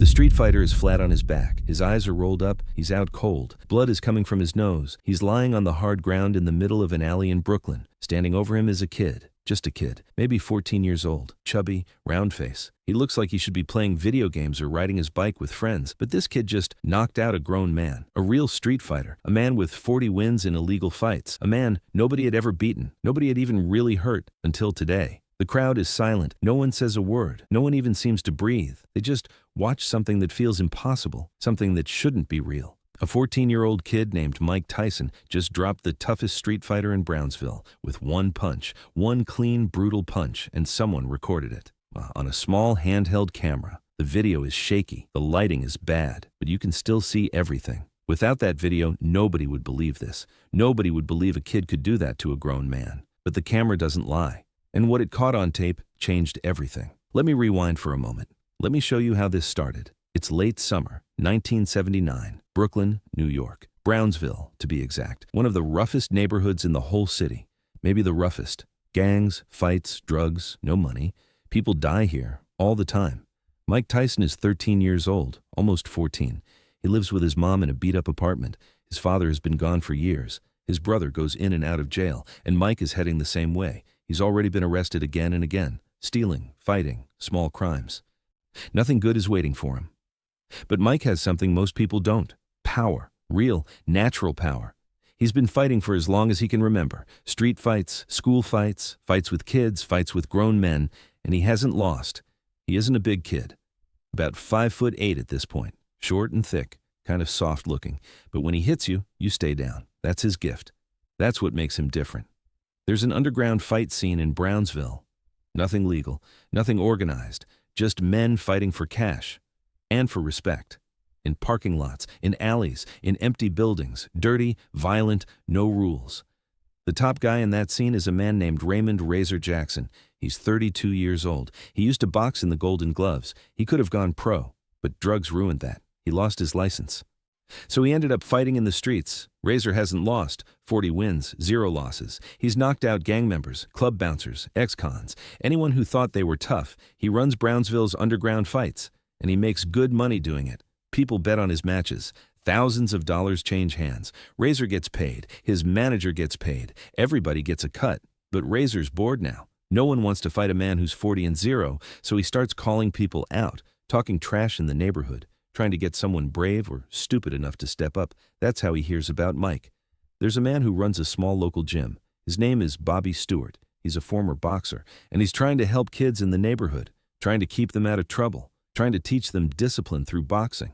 The street fighter is flat on his back. His eyes are rolled up. He's out cold. Blood is coming from his nose. He's lying on the hard ground in the middle of an alley in Brooklyn. Standing over him is a kid. Just a kid. Maybe 14 years old. Chubby, round face. He looks like he should be playing video games or riding his bike with friends. But this kid just knocked out a grown man. A real street fighter. A man with 40 wins in illegal fights. A man nobody had ever beaten. Nobody had even really hurt until today. The crowd is silent. No one says a word. No one even seems to breathe. They just watch something that feels impossible, something that shouldn't be real. A 14-year-old kid named Mike Tyson just dropped the toughest street fighter in Brownsville with one punch, one clean, brutal punch, and someone recorded it on a small handheld camera. The video is shaky. The lighting is bad, but you can still see everything. Without that video, nobody would believe this. Nobody would believe a kid could do that to a grown man. But the camera doesn't lie. And what it caught on tape changed everything. Let me rewind for a moment. Let me show you how this started. It's late summer, 1979, Brooklyn, New York. Brownsville, to be exact. One of the roughest neighborhoods in the whole city. Maybe the roughest. Gangs, fights, drugs, no money. People die here, all the time. Mike Tyson is 13 years old, almost 14. He lives with his mom in a beat-up apartment. His father has been gone for years. His brother goes in and out of jail, and Mike is heading the same way. He's already been arrested again and again. Stealing, fighting, small crimes. Nothing good is waiting for him. But Mike has something most people don't. Power. Real, natural power. He's been fighting for as long as he can remember. Street fights, school fights, fights with kids, fights with grown men, and he hasn't lost. He isn't a big kid. About 5'8" at this point. Short and thick, kind of soft looking. But when he hits you, you stay down. That's his gift. That's what makes him different. There's an underground fight scene in Brownsville. Nothing legal, nothing organized, just men fighting for cash and for respect. In parking lots, in alleys, in empty buildings, dirty, violent, no rules. The top guy in that scene is a man named Raymond Razor Jackson. He's 32 years old. He used to box in the Golden Gloves. He could have gone pro, but drugs ruined that. He lost his license. So he ended up fighting in the streets. Razor hasn't lost. 40 wins, 0 losses. He's knocked out gang members, club bouncers, ex-cons, anyone who thought they were tough. He runs Brownsville's underground fights, and he makes good money doing it. People bet on his matches. Thousands of dollars change hands. Razor gets paid. His manager gets paid. Everybody gets a cut. But Razor's bored now. No one wants to fight a man who's 40 and 0, so he starts calling people out, talking trash in the neighborhood, trying to get someone brave or stupid enough to step up. That's how he hears about Mike. There's a man who runs a small local gym. His name is Bobby Stewart. He's a former boxer, and he's trying to help kids in the neighborhood, trying to keep them out of trouble, trying to teach them discipline through boxing.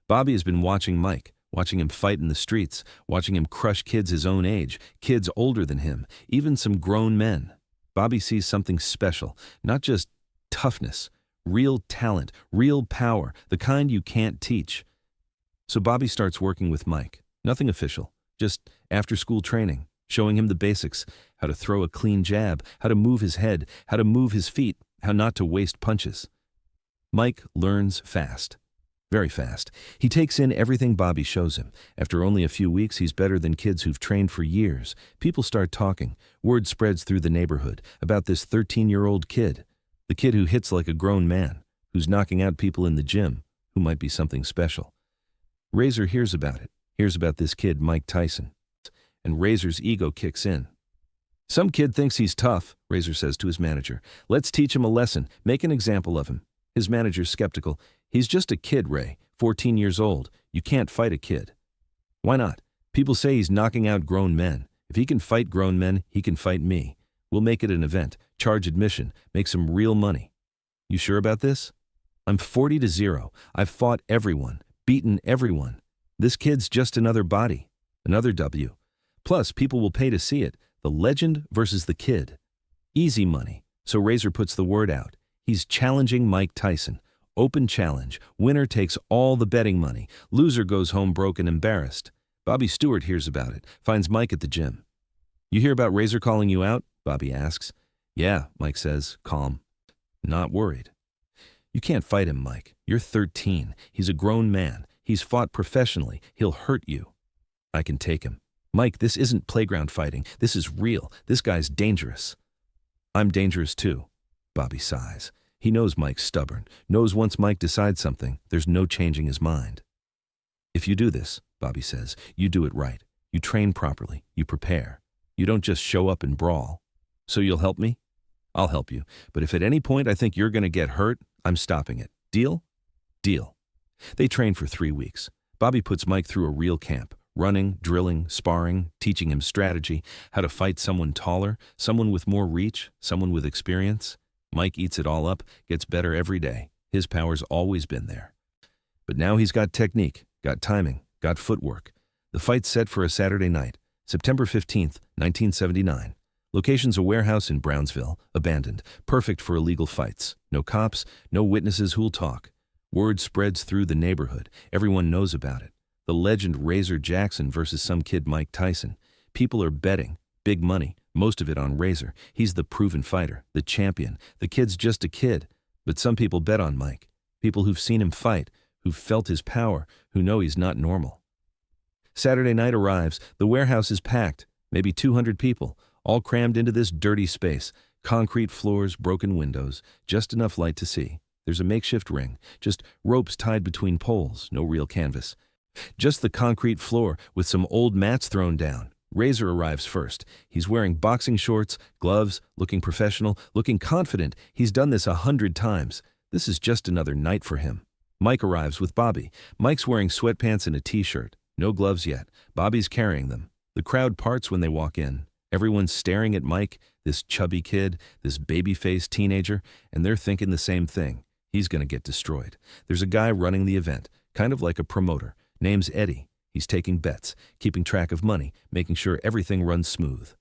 Bobby has been watching Mike, watching him fight in the streets, watching him crush kids his own age, kids older than him, even some grown men. Bobby sees something special, not just toughness, real talent, real power, the kind you can't teach. So Bobby starts working with Mike. Nothing official, just after-school training, showing him the basics, how to throw a clean jab, how to move his head, how to move his feet, how not to waste punches. Mike learns fast, very fast. He takes in everything Bobby shows him. After only a few weeks, he's better than kids who've trained for years. People start talking. Word spreads through the neighborhood about this 13-year-old kid. The kid who hits like a grown man, who's knocking out people in the gym, who might be something special. Razor hears about it, hears about this kid, Mike Tyson, and Razor's ego kicks in. Some kid thinks he's tough, Razor says to his manager. Let's teach him a lesson, make an example of him. His manager's skeptical. He's just a kid, Ray, 14 years old. You can't fight a kid. Why not? People say he's knocking out grown men. If he can fight grown men, he can fight me. We'll make it an event, charge admission, make some real money. You sure about this? I'm 40-0. I've fought everyone, beaten everyone. This kid's just another body, another W. Plus, people will pay to see it. The legend versus the kid. Easy money. So Razor puts the word out. He's challenging Mike Tyson. Open challenge. Winner takes all the betting money. Loser goes home broke and embarrassed. Bobby Stewart hears about it, finds Mike at the gym. You hear about Razor calling you out? Bobby asks. Yeah, Mike says, calm. Not worried. You can't fight him, Mike. You're 13. He's a grown man. He's fought professionally. He'll hurt you. I can take him. Mike, this isn't playground fighting. This is real. This guy's dangerous. I'm dangerous too. Bobby sighs. He knows Mike's stubborn, knows once Mike decides something, there's no changing his mind. If you do this, Bobby says, you do it right. You train properly. You prepare. You don't just show up and brawl. So you'll help me? I'll help you. But if at any point I think you're going to get hurt, I'm stopping it. Deal? Deal. They train for 3 weeks. Bobby puts Mike through a real camp. Running, drilling, sparring, teaching him strategy, how to fight someone taller, someone with more reach, someone with experience. Mike eats it all up, gets better every day. His power's always been there. But now he's got technique, got timing, got footwork. The fight's set for a Saturday night, September 15th, 1979. Location's a warehouse in Brownsville, abandoned, perfect for illegal fights. No cops, no witnesses who'll talk. Word spreads through the neighborhood. Everyone knows about it. The legend Razor Jackson versus some kid Mike Tyson. People are betting, big money, most of it on Razor. He's the proven fighter, the champion. The kid's just a kid. But some people bet on Mike. People who've seen him fight, who've felt his power, who know he's not normal. Saturday night arrives. The warehouse is packed. Maybe 200 people, all crammed into this dirty space. Concrete floors, broken windows, just enough light to see. There's a makeshift ring, just ropes tied between poles, no real canvas. Just the concrete floor with some old mats thrown down. Razor arrives first. He's wearing boxing shorts, gloves, looking professional, looking confident. He's done this 100 times. This is just another night for him. Mike arrives with Bobby. Mike's wearing sweatpants and a t-shirt. No gloves yet. Bobby's carrying them. The crowd parts when they walk in. Everyone's staring at Mike, this chubby kid, this baby-faced teenager, and they're thinking the same thing. He's going to get destroyed. There's a guy running the event, kind of like a promoter. Name's Eddie. He's taking bets, keeping track of money, making sure everything runs smooth.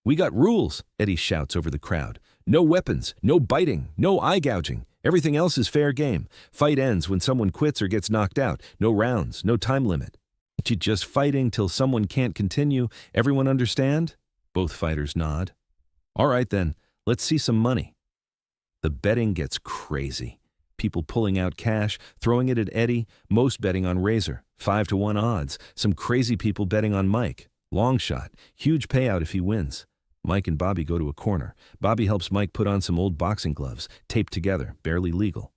"We got rules," Eddie shouts over the crowd. "No weapons, no biting, no eye gouging. Everything else is fair game. Fight ends when someone quits or gets knocked out. No rounds, no time limit. Just fighting till someone can't continue. Everyone understand?" Both fighters nod. "All right then, let's see some money." The betting gets crazy. People pulling out cash, throwing it at Eddie, most betting on Razor, 5-1 odds, some crazy people betting on Mike. Long shot, huge payout if he wins. Mike and Bobby go to a corner. Bobby helps Mike put on some old boxing gloves, taped together, barely legal.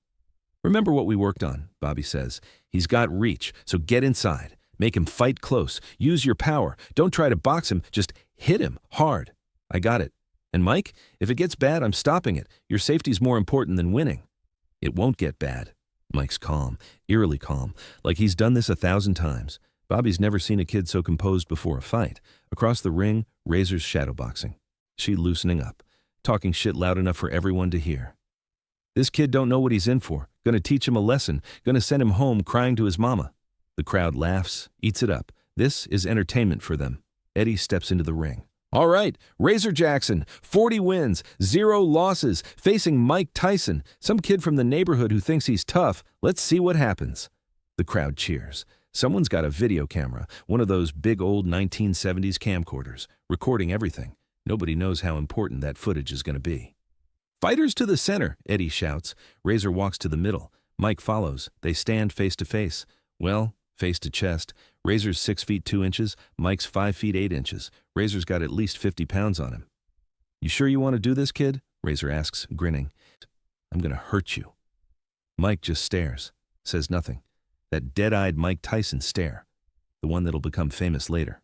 "Remember what we worked on," Bobby says. "He's got reach, so get inside. Make him fight close. Use your power. Don't try to box him, just hit him hard." "I got it. And Mike, if it gets bad, I'm stopping it. Your safety's more important than winning." "It won't get bad." Mike's calm, eerily calm, like he's done this 1,000 times. Bobby's never seen a kid so composed before a fight. Across the ring, Razor's shadowboxing. She loosening up, talking shit loud enough for everyone to hear. "This kid don't know what he's in for. Gonna teach him a lesson. Gonna send him home crying to his mama." The crowd laughs, eats it up. This is entertainment for them. Eddie steps into the ring. "All right, Razor Jackson, 40 wins, 0 losses, facing Mike Tyson, some kid from the neighborhood who thinks he's tough. Let's see what happens." The crowd cheers. Someone's got a video camera, one of those big old 1970s camcorders, recording everything. Nobody knows how important that footage is going to be. "Fighters to the center," Eddie shouts. Razor walks to the middle. Mike follows. They stand face to face. Well, face to chest. Razor's 6 feet 2 inches, Mike's 5 feet 8 inches. Razor's got at least 50 pounds on him. "You sure you want to do this, kid?" Razor asks, grinning. "I'm going to hurt you." Mike just stares, says nothing. That dead-eyed Mike Tyson stare, the one that'll become famous later.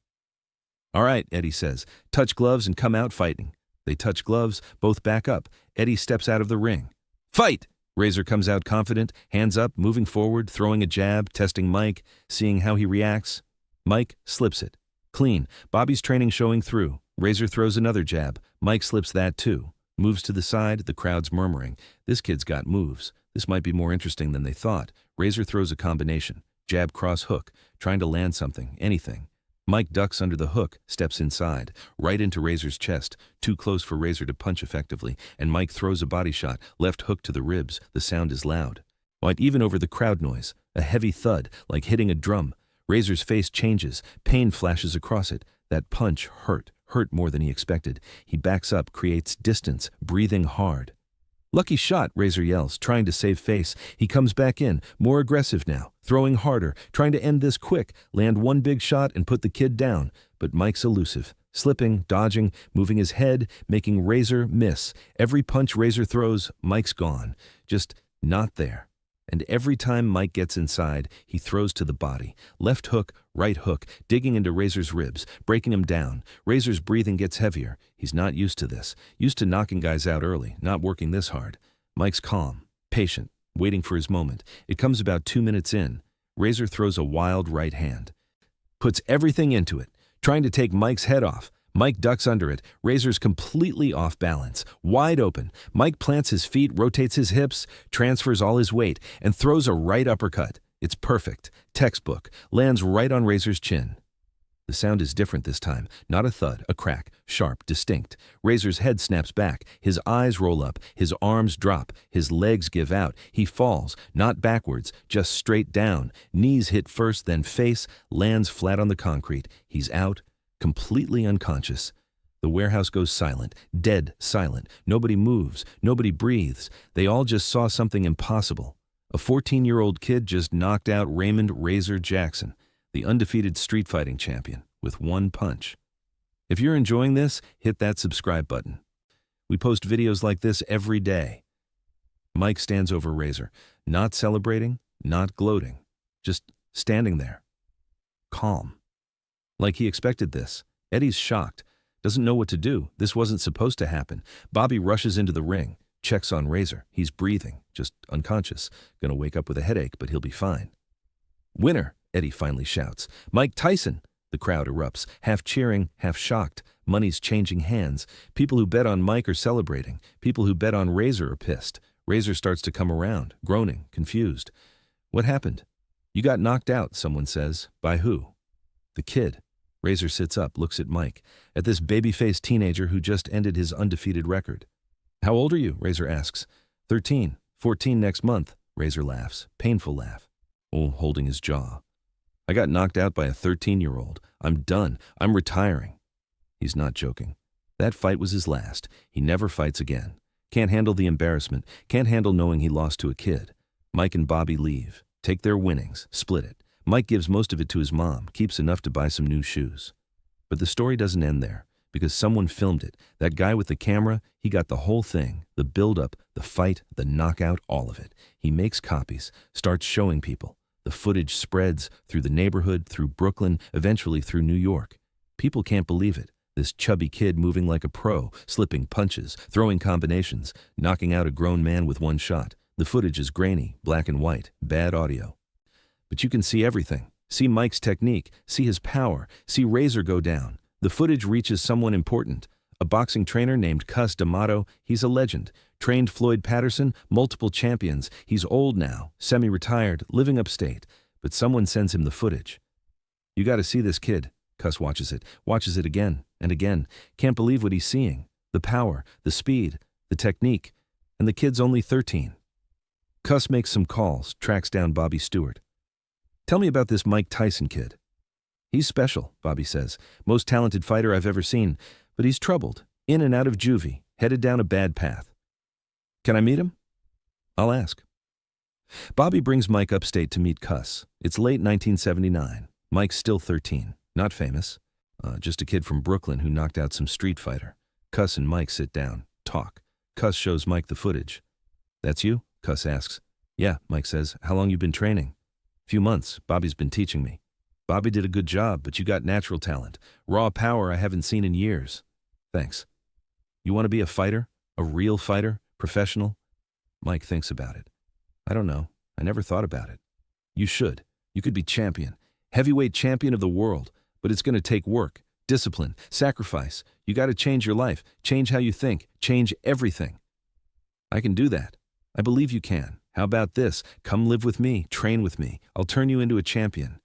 "All right," Eddie says, "touch gloves and come out fighting." They touch gloves, both back up. Eddie steps out of the ring. "Fight!" Razor comes out confident, hands up, moving forward, throwing a jab, testing Mike, seeing how he reacts. Mike slips it. Clean. Bobby's training showing through. Razor throws another jab. Mike slips that too. Moves to the side, the crowd's murmuring. This kid's got moves. This might be more interesting than they thought. Razor throws a combination. Jab, cross, hook. Trying to land something, anything. Mike ducks under the hook, steps inside, right into Razor's chest, too close for Razor to punch effectively, and Mike throws a body shot, left hook to the ribs. The sound is loud. White even over the crowd noise. A heavy thud, like hitting a drum. Razor's face changes. Pain flashes across it. That punch hurt more than he expected. He backs up, creates distance, breathing hard. "Lucky shot," Razor yells, trying to save face. He comes back in, more aggressive now, throwing harder, trying to end this quick, land one big shot and put the kid down. But Mike's elusive. slipping, dodging, moving his head, making Razor miss. Every punch Razor throws, Mike's gone. Just not there. And every time Mike gets inside, he throws to the body. Left hook, right hook, digging into Razor's ribs, breaking him down. Razor's breathing gets heavier. He's not used to this. Used to knocking guys out early, not working this hard. Mike's calm, patient, waiting for his moment. It comes about 2 minutes in. Razor throws a wild right hand. Puts everything into it, trying to take Mike's head off. Mike ducks under it. Razor's completely off balance, wide open. Mike plants his feet, rotates his hips, transfers all his weight, and throws a right uppercut. It's perfect. Textbook. Lands right on Razor's chin. The sound is different this time. Not a thud, a crack. Sharp, distinct. Razor's head snaps back. His eyes roll up. His arms drop. His legs give out. He falls, not backwards, just straight down. Knees hit first, then face, lands flat on the concrete. He's out. Completely unconscious. The warehouse goes silent, dead silent. Nobody moves, nobody breathes. They all just saw something impossible. A 14-year-old kid just knocked out Raymond Razor Jackson, the undefeated street fighting champion, with one punch. If you're enjoying this, hit that subscribe button. We post videos like this every day. Mike stands over Razor, not celebrating, not gloating, just standing there, calm. Like he expected this. Eddie's shocked. Doesn't know what to do. This wasn't supposed to happen. Bobby rushes into the ring. Checks on Razor. He's breathing. Just unconscious. Gonna wake up with a headache, but he'll be fine. "Winner!" Eddie finally shouts. "Mike Tyson!" The crowd erupts. Half cheering, half shocked. Money's changing hands. People who bet on Mike are celebrating. People who bet on Razor are pissed. Razor starts to come around, groaning, confused. "What happened?" "You got knocked out," someone says. "By who?" "The kid." Razor sits up, looks at Mike, at this baby-faced teenager who just ended his undefeated record. "How old are you?" Razor asks. 13, 14 next month. Razor laughs, painful laugh. Holding his jaw. "I got knocked out by a 13-year-old. I'm done. I'm retiring." He's not joking. That fight was his last. He never fights again. Can't handle the embarrassment. Can't handle knowing he lost to a kid. Mike and Bobby leave, take their winnings, split it. Mike gives most of it to his mom, keeps enough to buy some new shoes. But the story doesn't end there, because someone filmed it. That guy with the camera, he got the whole thing, the build-up, the fight, the knockout, all of it. He makes copies, starts showing people. The footage spreads through the neighborhood, through Brooklyn, eventually through New York. People can't believe it. This chubby kid moving like a pro, slipping punches, throwing combinations, knocking out a grown man with one shot. The footage is grainy, black and white, bad audio. But you can see everything. See Mike's technique, see his power, see Razor go down. The footage reaches someone important. A boxing trainer named Cus D'Amato, he's a legend. Trained Floyd Patterson, multiple champions. He's old now, semi-retired, living upstate. But someone sends him the footage. "You gotta see this kid." Cus watches it again and again. Can't believe what he's seeing. The power, the speed, the technique. And the kid's only 13. Cus makes some calls, tracks down Bobby Stewart. "Tell me about this Mike Tyson kid." "He's special," Bobby says. "Most talented fighter I've ever seen. But he's troubled, in and out of juvie, headed down a bad path." "Can I meet him?" "I'll ask." Bobby brings Mike upstate to meet Cus. It's late 1979. Mike's still 13, not famous. Just a kid from Brooklyn who knocked out some street fighter. Cus and Mike sit down, talk. Cus shows Mike the footage. "That's you?" Cus asks. "Yeah," Mike says. "How long you been training?" "Few months. Bobby's been teaching me." "Bobby did a good job, but you got natural talent. Raw power I haven't seen in years." "Thanks." "You want to be a fighter? A real fighter? Professional?" Mike thinks about it. "I don't know. I never thought about it." "You should. You could be champion. Heavyweight champion of the world. But it's going to take work, discipline, sacrifice. You got to change your life, change how you think, change everything." "I can do that. I believe you can. How about this? Come live with me, train with me. I'll turn you into a champion.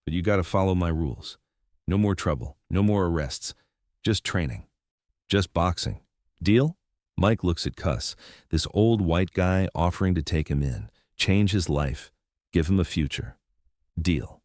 But you got to follow my rules. No more trouble, no more arrests. Just training. Just boxing. Deal?" Mike looks at Cus, this old white guy offering to take him in, change his life, give him a future. Deal.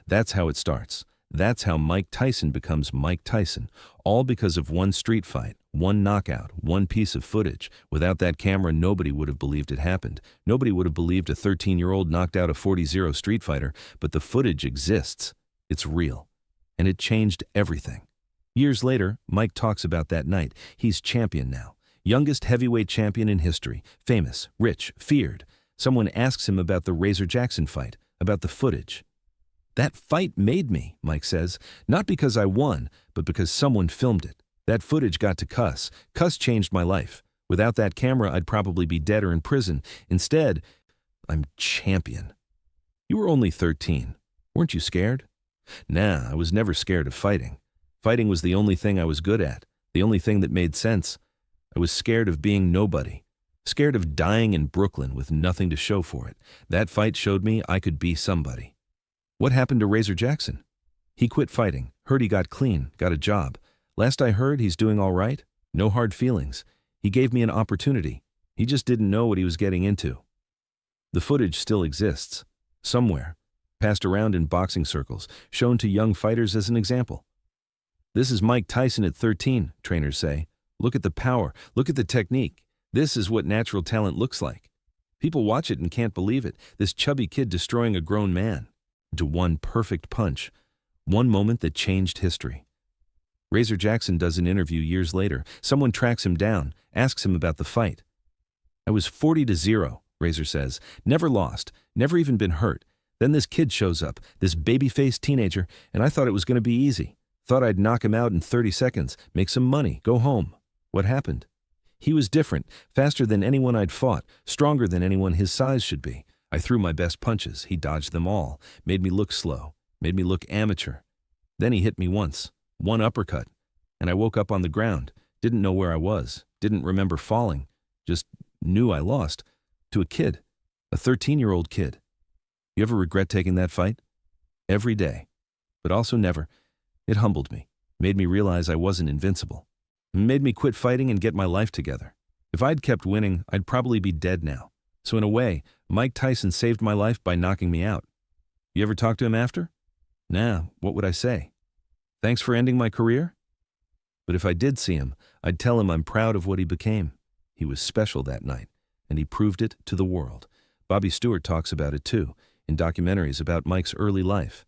That's how it starts. That's how Mike Tyson becomes Mike Tyson, all because of one street fight, one knockout, one piece of footage. Without that camera, nobody would have believed it happened. Nobody would have believed a 13-year-old knocked out a 40-0 street fighter, but the footage exists. It's real. And it changed everything. Years later, Mike talks about that night. He's champion now. Youngest heavyweight champion in history. Famous, rich, feared. Someone asks him about the Razor Jackson fight, about the footage. That fight made me, Mike says, not because I won, but because someone filmed it. That footage got to Cus. Cus changed my life. Without that camera, I'd probably be dead or in prison. Instead, I'm champion. You were only 13. Weren't you scared? Nah, I was never scared of fighting. Fighting was the only thing I was good at, the only thing that made sense. I was scared of being nobody. Scared of dying in Brooklyn with nothing to show for it. That fight showed me I could be somebody. What happened to Razor Jackson? He quit fighting, heard he got clean, got a job. Last I heard, he's doing all right. No hard feelings. He gave me an opportunity. He just didn't know what he was getting into. The footage still exists. Somewhere. Passed around in boxing circles, shown to young fighters as an example. This is Mike Tyson at 13, trainers say. Look at the power. Look at the technique. This is what natural talent looks like. People watch it and can't believe it. This chubby kid destroying a grown man. To one perfect punch. One moment that changed history. Razor Jackson does an interview years later. Someone tracks him down, asks him about the fight. I was 40-0, Razor says. Never lost, never even been hurt. Then this kid shows up, this baby-faced teenager, and I thought it was going to be easy. Thought I'd knock him out in 30 seconds, make some money, go home. What happened? He was different, faster than anyone I'd fought, stronger than anyone his size should be. I threw my best punches. He dodged them all, made me look slow, made me look amateur. Then he hit me once, one uppercut, and I woke up on the ground, didn't know where I was, didn't remember falling, just knew I lost. To a kid, a 13-year-old kid. You ever regret taking that fight? Every day. But also never. It humbled me, made me realize I wasn't invincible. It made me quit fighting and get my life together. If I'd kept winning, I'd probably be dead now. So in a way, Mike Tyson saved my life by knocking me out. You ever talk to him after? Nah, what would I say? Thanks for ending my career? But if I did see him, I'd tell him I'm proud of what he became. He was special that night, and he proved it to the world. Bobby Stewart talks about it too, in documentaries about Mike's early life.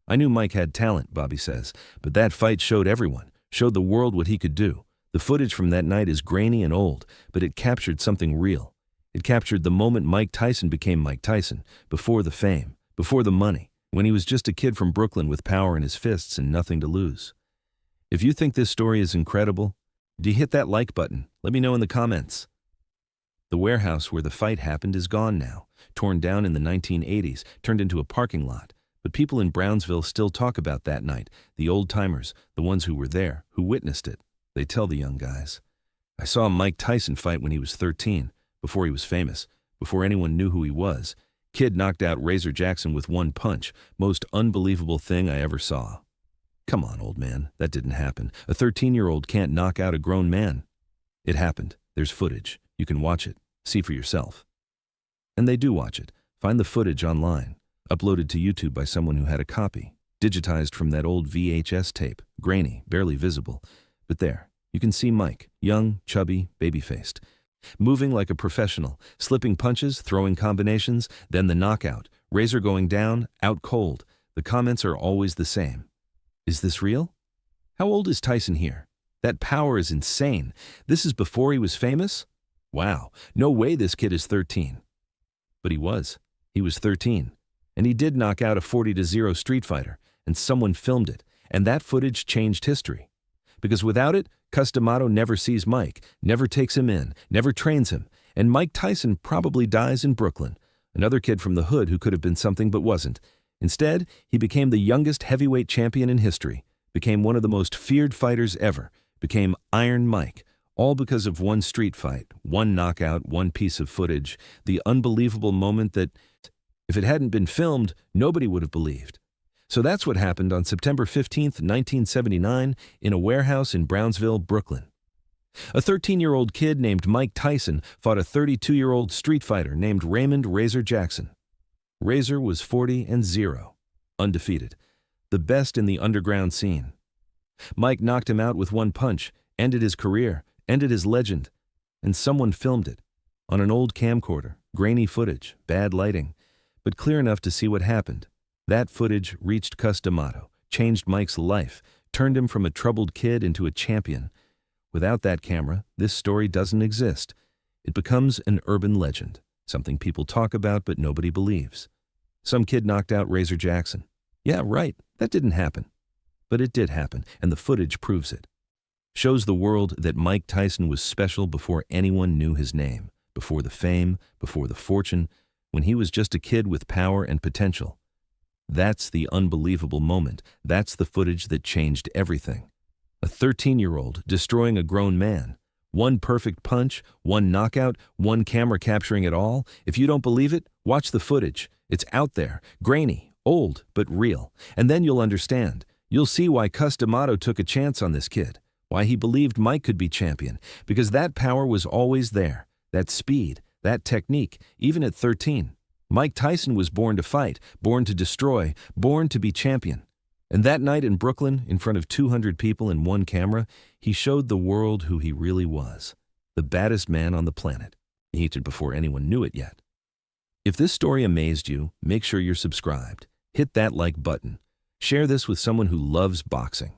I knew Mike had talent, Bobby says, but that fight showed everyone, showed the world what he could do. The footage from that night is grainy and old, but it captured something real. It captured the moment Mike Tyson became Mike Tyson, before the fame, before the money, when he was just a kid from Brooklyn with power in his fists and nothing to lose. If you think this story is incredible, do you hit that like button? Let me know in the comments. The warehouse where the fight happened is gone now, torn down in the 1980s, turned into a parking lot. But people in Brownsville still talk about that night, the old-timers, the ones who were there, who witnessed it. They tell the young guys. I saw Mike Tyson fight when he was 13, before he was famous, before anyone knew who he was. Kid knocked out Razor Jackson with one punch, most unbelievable thing I ever saw. Come on, old man, that didn't happen. A 13-year-old can't knock out a grown man. It happened. There's footage. You can watch it, see for yourself. And they do watch it. Find the footage online, uploaded to YouTube by someone who had a copy, digitized from that old VHS tape, grainy, barely visible. But there, you can see Mike, young, chubby, baby-faced, moving like a professional, slipping punches, throwing combinations, then the knockout, Razor going down, out cold. The comments are always the same. Is this real? How old is Tyson here? That power is insane. This is before he was famous? Wow, no way this kid is 13. But he was. He was 13. And he did knock out a 40-0 street fighter, and someone filmed it, and that footage changed history. Because without it, Cus D'Amato never sees Mike, never takes him in, never trains him, and Mike Tyson probably dies in Brooklyn, another kid from the hood who could have been something but wasn't. Instead, he became the youngest heavyweight champion in history, became one of the most feared fighters ever, became Iron Mike, all because of one street fight, one knockout, one piece of footage, the unbelievable moment that, if it hadn't been filmed, nobody would have believed. So that's what happened on September 15th, 1979, in a warehouse in Brownsville, Brooklyn. A 13-year-old kid named Mike Tyson fought a 32-year-old street fighter named Raymond Razor Jackson. Razor was 40-0, undefeated, the best in the underground scene. Mike knocked him out with one punch, ended his career, ended his legend, and someone filmed it on an old camcorder, grainy footage, bad lighting, but clear enough to see what happened. That footage reached Cus D'Amato, changed Mike's life, turned him from a troubled kid into a champion. Without that camera, this story doesn't exist. It becomes an urban legend, something people talk about but nobody believes. Some kid knocked out Razor Jackson. Yeah, right, that didn't happen. But it did happen, and the footage proves it. Shows the world that Mike Tyson was special before anyone knew his name, before the fame, before the fortune, when he was just a kid with power and potential. That's the unbelievable moment. That's the footage that changed everything. A 13-year-old destroying a grown man. One perfect punch, one knockout, one camera capturing it all. If you don't believe it, watch the footage. It's out there, grainy, old, but real. And then you'll understand. You'll see why Cus D'Amato took a chance on this kid, why he believed Mike could be champion, because that power was always there, that speed, that technique, even at 13. Mike Tyson was born to fight, born to destroy, born to be champion. And that night in Brooklyn, in front of 200 people and one camera, he showed the world who he really was, the baddest man on the planet. He did before anyone knew it yet. If this story amazed you, make sure you're subscribed. Hit that like button. Share this with someone who loves boxing.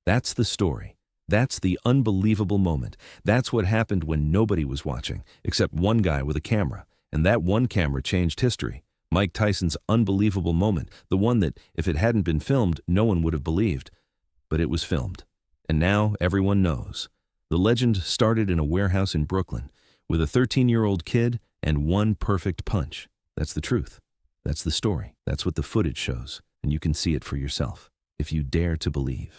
That's the story. That's the unbelievable moment. That's what happened when nobody was watching, except one guy with a camera. And that one camera changed history. Mike Tyson's unbelievable moment, the one that, if it hadn't been filmed, no one would have believed. But it was filmed. And now everyone knows. The legend started in a warehouse in Brooklyn, with a 13-year-old kid and one perfect punch. That's the truth. That's the story. That's what the footage shows. And you can see it for yourself, if you dare to believe.